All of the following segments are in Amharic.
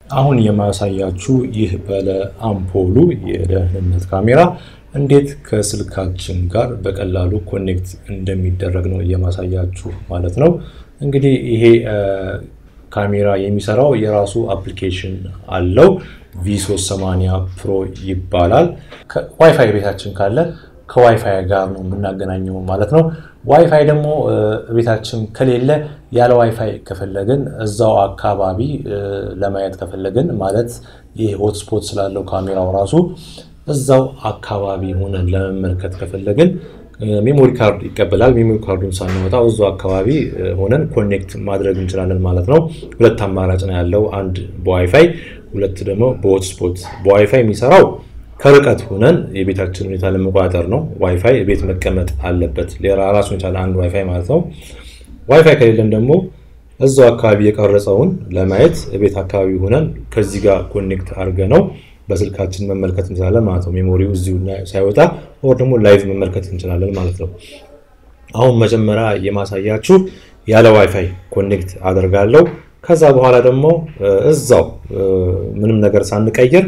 አሁን የማሳያችሁ ይህ ባለ አምፖሉ የደህንነት ካሜራ እንዴት ከስልካችን ጋር በቀላሉ ኮኔክት እንደሚደረግ ነው የማሳያችሁ ማለት ነው። እንግዲህ ይሄ ካሜራ የሚሰራው የራሱ አፕሊኬሽን አለው V380 Pro ይባላል። ዋይፋይ ቤታችን ካለ ከዋይፋይ ጋር ነው የምናገናኘው ማለት ነው። ዋይፋይ ደግሞ ቤታችን ከሌለ ያለ ዋይፋይ ከፈለግን እዛው አካባቢ ለማየት ከፈለግን ማለት ይሄ ሆትስፖት ስላለው ካሜራው ራሱ እዛው አካባቢ ሆነን ለመመልከት ከፈለግን ሜሞሪ ካርድ ይቀበላል። ሜሞሪ ካርዱን ሳንወጣው እዛው አካባቢ ሆነን ኮኔክት ማድረግ እንችላለን ማለት ነው። ሁለት አማራጭ ነው ያለው፣ አንድ በዋይፋይ ሁለት ደግሞ በሆትስፖት። በዋይፋይ የሚሰራው ከርቀት ሆነን የቤታችን ሁኔታ ለመቆጣጠር ነው። ዋይፋይ ቤት መቀመጥ አለበት፣ ሌላ ራሱን የቻለ አንድ ዋይፋይ ማለት ነው። ዋይፋይ ከሌለን ደግሞ እዛው አካባቢ የቀረጸውን ለማየት ቤት አካባቢ ሆነን ከዚህ ጋር ኮኔክት አድርገነው በስልካችን መመልከት እንችላለን ማለት ነው። ሜሞሪው እዚሁ ሳይወጣ ወር ደግሞ ላይቭ መመልከት እንችላለን ማለት ነው። አሁን መጀመሪያ የማሳያችሁ ያለ ዋይፋይ ኮኔክት አደርጋለሁ። ከዛ በኋላ ደግሞ እዛው ምንም ነገር ሳንቀይር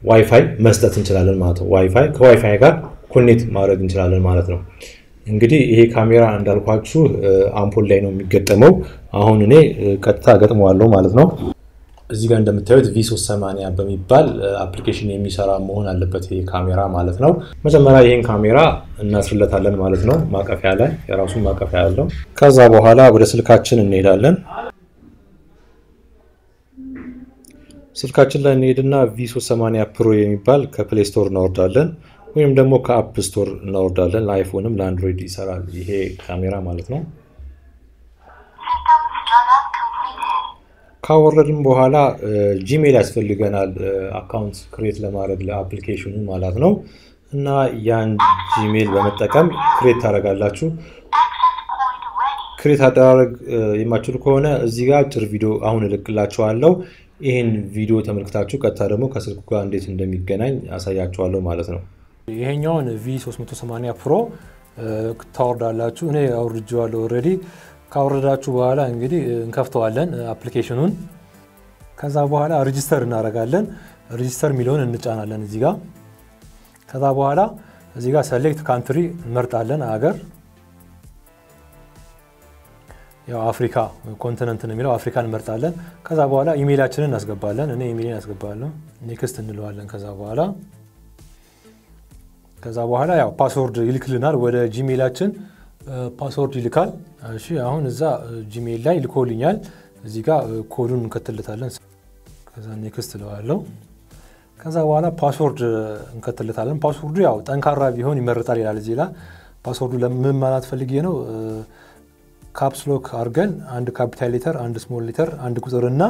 ዋይፋይ መስጠት እንችላለን ማለት ነው። ዋይፋይ ከዋይፋይ ጋር ኮኔክት ማድረግ እንችላለን ማለት ነው። እንግዲህ ይሄ ካሜራ እንዳልኳችሁ አምፖል ላይ ነው የሚገጠመው። አሁን እኔ ቀጥታ ገጥመዋለሁ ማለት ነው። እዚህ ጋር እንደምታዩት V380 በሚባል አፕሊኬሽን የሚሰራ መሆን አለበት ይሄ ካሜራ ማለት ነው። መጀመሪያ ይሄን ካሜራ እናስርለታለን ማለት ነው። ማቀፊያ ላይ የራሱ ማቀፊያ ያለው። ከዛ በኋላ ወደ ስልካችን እንሄዳለን። ስልካችን ላይ እንሄድና V380 Pro የሚባል ከፕሌይ ስቶር እናወርዳለን ወይም ደግሞ ከአፕ ስቶር እናወርዳለን። ለአይፎንም ለአንድሮይድ ይሰራል ይሄ ካሜራ ማለት ነው። ካወረድን በኋላ ጂሜል ያስፈልገናል አካውንት ክሬት ለማድረግ ለአፕሊኬሽኑ ማለት ነው። እና ያን ጂሜል በመጠቀም ክሬት ታደርጋላችሁ። ክሬት አደራረግ የማትችሉ ከሆነ እዚህ ጋር አጭር ቪዲዮ አሁን እልክላችኋለሁ። ይሄን ቪዲዮ ተመልክታችሁ ቀጥታ ደግሞ ከስልኩ ጋር እንዴት እንደሚገናኝ አሳያችኋለሁ ማለት ነው። ይሄኛውን V380 Pro ታወርዳላችሁ። እኔ አውርጄዋለሁ ኦሬዲ። ካወረዳችሁ በኋላ እንግዲህ እንከፍተዋለን አፕሊኬሽኑን። ከዛ በኋላ ሬጂስተር እናደርጋለን። ሬጂስተር ሚሊዮን እንጫናለን እዚህ ጋር። ከዛ በኋላ እዚህ ጋር ሴሌክት ካንትሪ እንመርጣለን ሀገር። ያው አፍሪካ ኮንቲኔንት ነው የሚለው አፍሪካን እንመርጣለን። ከዛ በኋላ ኢሜይላችንን እናስገባለን። እኔ ኢሜይልን አስገባለሁ። ኔክስት እንለዋለን። ከዛ በኋላ ያው ፓስወርድ ይልክልናል ወደ ጂሜይላችን ፓስወርድ ይልካል። እሺ አሁን እዛ ጂሜይል ላይ ልኮልኛል። እዚህ ጋር ኮዱን እንከትልታለን። ከዛ ኔክስት እለዋለሁ። ከዛ በኋላ ፓስወርድ እንከትልታለን። ፓስወርዱ ያው ጠንካራ ቢሆን ይመረጣል ይላል እዚህ ላይ። ፓስወርዱ ለምን ማለት ፈልጌ ነው ካፕስ ሎክ አድርገን አንድ ካፒታል ሌተር አንድ ስሞል ሌተር አንድ ቁጥርና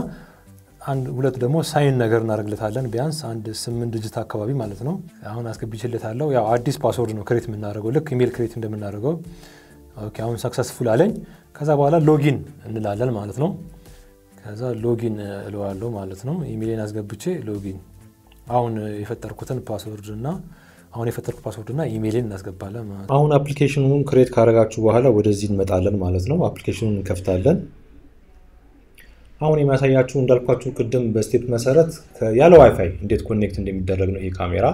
አንድ ሁለት ደግሞ ሳይን ነገር እናደርግለታለን። ቢያንስ አንድ 8 ዲጂት አካባቢ ማለት ነው። አሁን አስገብቼለታለሁ። ያው አዲስ ፓስወርድ ነው ክሬት የምናደርገው ልክ ኢሜል ክሬት እንደምናደርገው። ኦኬ አሁን ሰክሰስፉል አለኝ። ከዛ በኋላ ሎጊን እንላለን ማለት ነው። ከዛ ሎጊን እለዋለሁ ማለት ነው። ኢሜይልን አስገብቼ ሎጊን አሁን የፈጠርኩትን ፓስወርድና ኢሜይልን እናስገባለን ማለት ነው። አሁን አፕሊኬሽኑን ክሬት ካደረጋችሁ በኋላ ወደዚህ እንመጣለን ማለት ነው። አፕሊኬሽኑን እንከፍታለን። አሁን የሚያሳያችሁ እንዳልኳችሁ ቅድም በስቴፕ መሰረት ያለ ዋይፋይ እንዴት ኮኔክት እንደሚደረግ ነው ይሄ ካሜራ።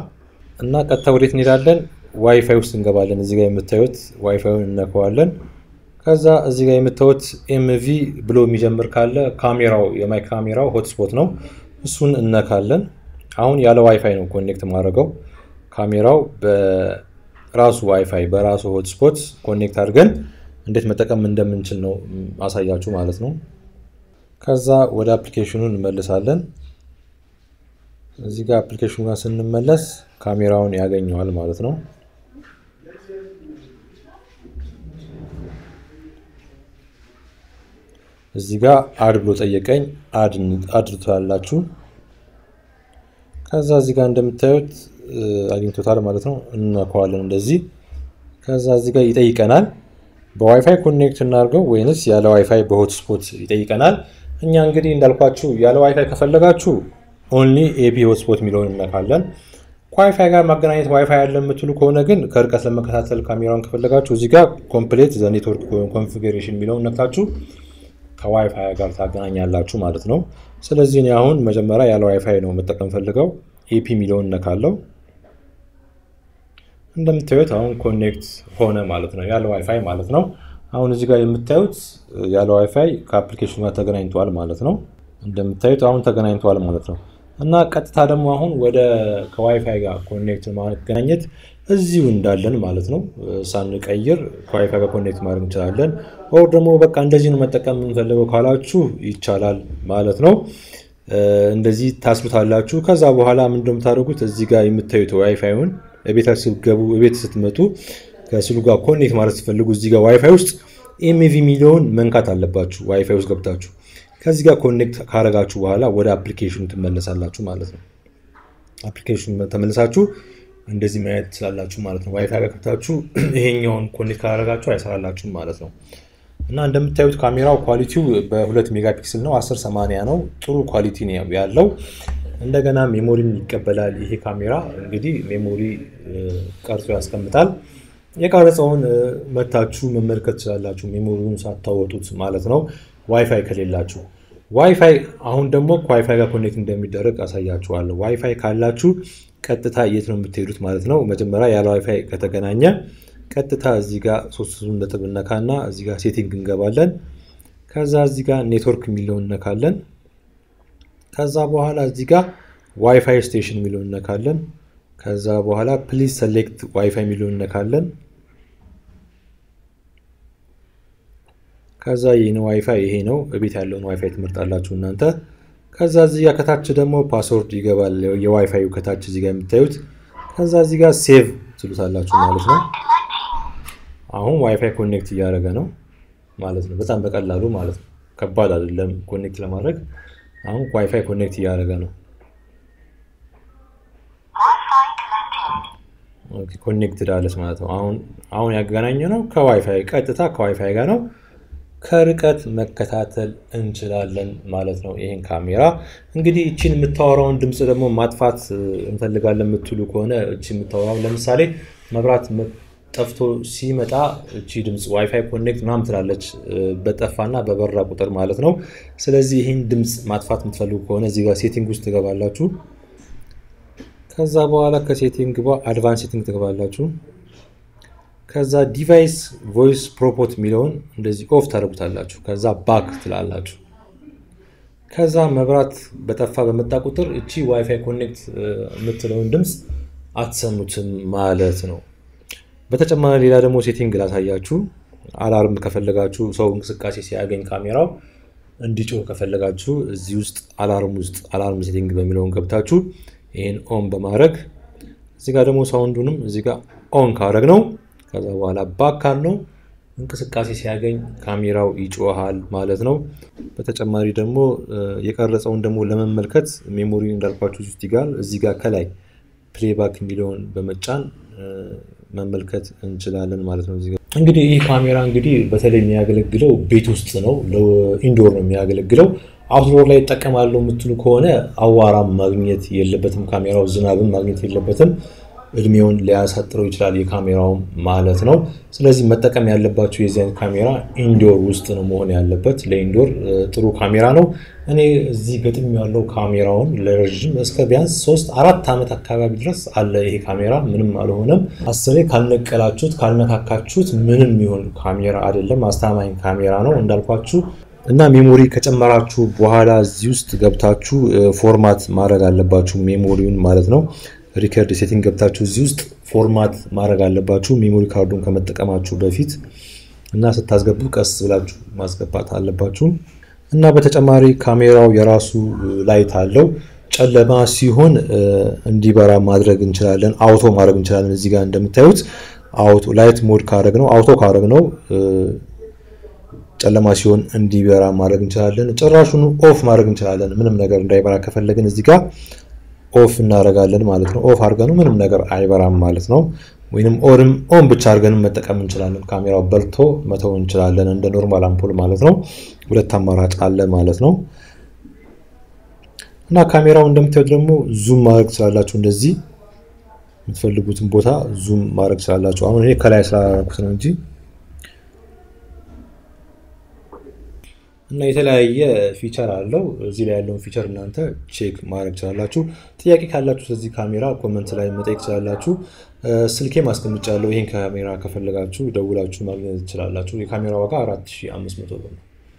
እና ቀጥታ ወዴት እንሄዳለን? ዋይፋይ ውስጥ እንገባለን። እዚህ ጋር የምታዩት ዋይፋዩን እንነካዋለን። ከዛ እዚህ ጋር የምታዩት MV ብሎ የሚጀምር ካለ ካሜራው የማይ ካሜራው ሆትስፖት ነው። እሱን እንነካለን። አሁን ያለ ዋይፋይ ነው ኮኔክት ማድረገው። ካሜራው በራሱ ዋይፋይ በራሱ ሆትስፖት ኮኔክት አድርገን እንዴት መጠቀም እንደምንችል ነው ማሳያችሁ ማለት ነው። ከዛ ወደ አፕሊኬሽኑ እንመለሳለን። እዚህ ጋር አፕሊኬሽኑ ጋር ስንመለስ ካሜራውን ያገኘዋል ማለት ነው። እዚህ ጋር አድ ብሎ ጠየቀኝ። አድ ትላላችሁ። ከዛ እዚህ ጋር እንደምታዩት አግኝቶታል ማለት ነው። እናከዋለን እንደዚህ። ከዛ እዚህ ጋር ይጠይቀናል በዋይፋይ ኮኔክት እናድርገው ወይንስ ያለ ዋይፋይ በሆትስፖት ይጠይቀናል። እኛ እንግዲህ እንዳልኳችሁ ያለ ዋይፋይ ከፈለጋችሁ ኦንሊ ኤፒ ሆትስፖት ሚሊዮን እናካለን። ዋይፋይ ጋር ማገናኘት ዋይፋይ ያለ የምትሉ ከሆነ ግን ከርቀት ለመከታተል ካሜራውን ከፈለጋችሁ እዚህ ጋር ኮምፕሊት ዘ ኔትወርክ ኮንፊገሬሽን ሚሊዮን ነካችሁ ከዋይፋይ ጋር ታገናኛላችሁ ማለት ነው። ስለዚህ እኔ አሁን መጀመሪያ ያለ ዋይፋይ ነው መጠቀም ፈልገው ኤፒ ሚሊዮን ነካለው እንደምታዩት አሁን ኮኔክት ሆነ ማለት ነው ያለ ዋይፋይ ማለት ነው አሁን እዚህ ጋር የምታዩት ያለ ዋይፋይ ከአፕሊኬሽኑ ጋር ተገናኝቷል ማለት ነው እንደምታዩት አሁን ተገናኝቷል ማለት ነው እና ቀጥታ ደግሞ አሁን ወደ ከዋይፋይ ጋር ኮኔክት ማገናኘት እዚሁ እንዳለን ማለት ነው ሳንቀይር ከዋይፋይ ጋር ኮኔክት ማድረግ እንችላለን ኦር ደግሞ በቃ እንደዚህ ነው መጠቀም እንፈልገው ካላችሁ ይቻላል ማለት ነው እንደዚህ ታስሉታላችሁ ከዛ በኋላ ምን እንደምታደርጉት እዚህ ጋር የምታዩት ዋይፋይውን ቤታችሁ ገቡ ቤት ስትመጡ ከስሉ ጋር ኮኔክት ማድረግ ስትፈልጉ እዚህ ጋር ዋይፋይ ውስጥ ኤምቪ ሚሊዮን መንካት አለባችሁ ዋይፋይ ውስጥ ገብታችሁ ከዚህ ጋር ኮኔክት ካረጋችሁ በኋላ ወደ አፕሊኬሽኑ ትመለሳላችሁ ማለት ነው አፕሊኬሽኑ ተመለሳችሁ እንደዚህ ማየት ትችላላችሁ ማለት ነው ዋይፋይ ጋር ገብታችሁ ይሄኛውን ኮኔክት ካረጋችሁ አይሰራላችሁም ማለት ነው እና እንደምታዩት ካሜራው ኳሊቲው በ2 ሜጋፒክሰል ነው 1080 ነው ጥሩ ኳሊቲ ነው ያለው እንደገና ሜሞሪም ይቀበላል ይሄ ካሜራ እንግዲህ ሜሞሪ ቀርጾ ያስቀምጣል የቀረጸውን መታችሁ መመልከት ትችላላችሁ ሜሞሪውን ሳታወጡት ማለት ነው ዋይፋይ ከሌላችሁ ዋይፋይ አሁን ደግሞ ዋይፋይ ጋር ኮኔክት እንደሚደረግ አሳያችኋለሁ ዋይፋይ ካላችሁ ቀጥታ የት ነው የምትሄዱት ማለት ነው መጀመሪያ ያለ ዋይፋይ ከተገናኘ ቀጥታ እዚህ ጋር 3 ነጥብ ነካና እዚህ ጋር ሴቲንግ እንገባለን ከዛ እዚህ ጋር ኔትወርክ ሚሊዮን ነካለን ከዛ በኋላ እዚህ ጋር ዋይፋይ ስቴሽን ሚሊዮን ነካለን ከዛ በኋላ ፕሊዝ ሴሌክት ዋይፋይ ሚሊዮን ነካለን ከዛ ይሄን ዋይፋይ ይሄ ነው በቤት ያለውን ዋይፋይ ትመርጣላችሁ እናንተ ከዛ እዚህ ጋር ከታች ደግሞ ፓስወርድ ይገባል የዋይፋዩ ከታች እዚህ ጋር የምታዩት ከዛ እዚህ ጋር ሴቭ ትሉታላችሁ ማለት ነው አሁን ዋይፋይ ኮኔክት እያደረገ ነው ማለት ነው በጣም በቀላሉ ማለት ነው ከባድ አይደለም ኮኔክት ለማድረግ አሁን ዋይፋይ ኮኔክት እያደረገ ነው ኦኬ ኮኔክትድ አለስ ማለት ነው አሁን ያገናኘው ነው ከዋይፋይ ቀጥታ ከዋይፋይ ጋር ነው ከርቀት መከታተል እንችላለን ማለት ነው ይሄን ካሜራ እንግዲህ እቺን የምታወራውን ድምጽ ደግሞ ማጥፋት እንፈልጋለን የምትሉ ከሆነ እቺ የምታወራው ለምሳሌ መብራት ጠፍቶ ሲመጣ እቺ ድምጽ ዋይፋይ ኮኔክት ምናምን ትላለች በጠፋና በበራ ቁጥር ማለት ነው ስለዚህ ይሄን ድምጽ ማጥፋት የምትፈልጉ ከሆነ እዚህ ጋር ሴቲንግ ውስጥ ትገባላችሁ ከዛ በኋላ ከሴቲንግ ጋር አድቫንስ ሴቲንግ ትገባላችሁ ከዛ ዲቫይስ ቮይስ ፕሮፖት ሚሊዮን እንደዚህ ኦፍ ታደርጉታላችሁ ከዛ ባክ ትላላችሁ ከዛ መብራት በጠፋ በመጣ ቁጥር እቺ ዋይፋይ ኮኔክት የምትለውን ድምጽ አትሰሙትም ማለት ነው በተጨማሪ ሌላ ደግሞ ሴቲንግ ላሳያችሁ አላርም ከፈለጋችሁ ሰው እንቅስቃሴ ሲያገኝ ካሜራው እንዲጮህ ከፈለጋችሁ እዚህ ውስጥ አላርም ሴቲንግ በሚለውን ገብታችሁ ይሄን ኦን በማድረግ እዚህ ጋር ደግሞ ሳውንዱንም እዚህ ጋር ኦን ካረግ ነው ከዛ በኋላ ባክ ነው እንቅስቃሴ ሲያገኝ ካሜራው ይጮሃል ማለት ነው በተጨማሪ ደግሞ የቀረጸውን ደግሞ ለመመልከት ሜሞሪ እንዳልኳችሁ እዚህ ጋር ከላይ ፕሌይባክ ሚሊዮን በመጫን መመልከት እንችላለን ማለት ነው እንግዲህ ይሄ ካሜራ እንግዲህ በተለይ የሚያገለግለው ቤት ውስጥ ነው ለኢንዶር ነው የሚያገለግለው አውትዶር ላይ ተጠቀማሉ የምትሉ ከሆነ አዋራም ማግኘት የለበትም ካሜራው ዝናብም ማግኘት የለበትም እድሜውን ሊያሳጥረው ይችላል የካሜራው ማለት ነው ስለዚህ መጠቀም ያለባችሁ የዚያን ካሜራ ኢንዶር ውስጥ ነው መሆን ያለበት ለኢንዶር ጥሩ ካሜራ ነው እኔ እዚህ ገጥም ያለው ካሜራውን ለረጅም እስከ ቢያንስ 3-4 አመት አካባቢ ድረስ አለ ይሄ ካሜራ ምንም አልሆነም አስሬ ካልነቀላችሁት ካልነካካችሁት ምንም ይሁን ካሜራ አይደለም አስተማማኝ ካሜራ ነው እንዳልኳችሁ እና ሜሞሪ ከጨመራችሁ በኋላ እዚህ ውስጥ ገብታችሁ ፎርማት ማድረግ አለባችሁ ሜሞሪውን ማለት ነው ሪከርድ ሴቲንግ ገብታችሁ እዚህ ውስጥ ፎርማት ማድረግ አለባችሁ ሜሞሪ ካርዱን ከመጠቀማችሁ በፊት እና ስታስገቡ ቀስ ብላችሁ ማስገባት አለባችሁ እና በተጨማሪ ካሜራው የራሱ ላይት አለው ጨለማ ሲሆን እንዲበራ ማድረግ እንችላለን አውቶ ማድረግ እንችላለን እዚህ ጋር እንደምታዩት አውቶ ላይት ሞድ ካረግነው አውቶ ካረግነው ጨለማ ሲሆን እንዲበራ ማድረግ እንችላለን ጭራሹን ኦፍ ማድረግ እንችላለን ምንም ነገር እንዳይበራ ከፈለግን እዚህ ጋር ኦፍ እናደርጋለን ማለት ነው ኦፍ አድርገን ምንም ነገር አይበራም ማለት ነው ወይንም ኦን ብቻ አድርገን መጠቀም እንችላለን ካሜራው በርቶ መተው እንችላለን እንደ ኖርማል አምፖል ማለት ነው ሁለት አማራጭ አለ ማለት ነው እና ካሜራው እንደምታዩት ደግሞ ዙም ማድረግ ትችላላችሁ እንደዚህ የምትፈልጉትን ቦታ ዙም ማድረግ ትችላላችሁ አሁን እኔ ከላይ ስላደረኩት ነው እንጂ እና የተለያየ ፊቸር አለው። እዚህ ላይ ያለውን ፊቸር እናንተ ቼክ ማድረግ ትችላላችሁ። ጥያቄ ካላችሁ ስለዚህ ካሜራ ኮመንት ላይ መጠየቅ ትችላላችሁ። ስልኬ ማስቀምጫለሁ። ይሄን ካሜራ ከፈለጋችሁ ደውላችሁ ማግኘት ትችላላችሁ። የካሜራ ዋጋ 4500 ብር ነው።